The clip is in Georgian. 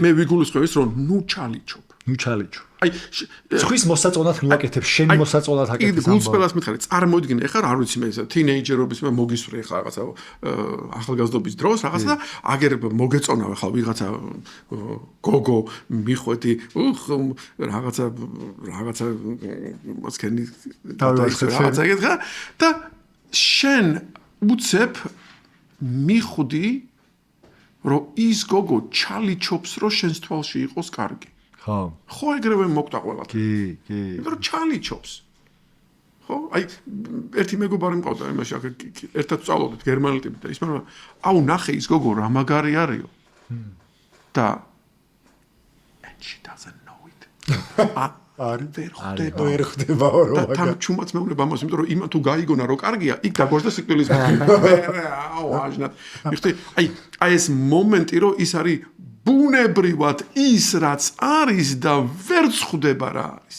მე ვიგულისხმევ ის რომ ნუ ჩალიჩობ. აი ხვის მოსაწონად მივაკეთებ, შენი მოსაწონად აკეთებ. გულწრფელას მითხარი, წარმოიდგინე, ეხლა არ ვიცი მე თინეიჯერობის მე მოგისვრე ეხლა რაღაცა ახალგაზრდობის დროს რაღაცა და აგერ მოგეწონავ ეხლა ვიღაცა გოგო მიხვედი, რაღაცა მოსკენი რაღაცა ეკითხა და შენ უცებ მიხვდი რომ ის გოგო ჩალიჩობს რომ შენს თვალში იყოს კარგი. ხო ეგრევე მოგტა ყველა. კი. იმიტომ რომ ჩალიჩობს. ხო? აი ერთი მეგობარი მყავდა იმაში, ერთად ვწავლობდით გერმანელები და ის მაგრამ აუ ნახე ის გოგო რა მაგარი არისო. და and she doesn't know it. ვერ ხდება რომ და თან ჩუმაც მეუბნება ამას, იმიტომ რომ იმან თუ გაიგონა რომ კარგია, იქ დაგოჟდა სიკვდილის აუ აჟნად. მიხდი აი ეს მომენტი რომ ის არის ბუნებრივად ის რაც არის და ვერ ხვდება რა არის.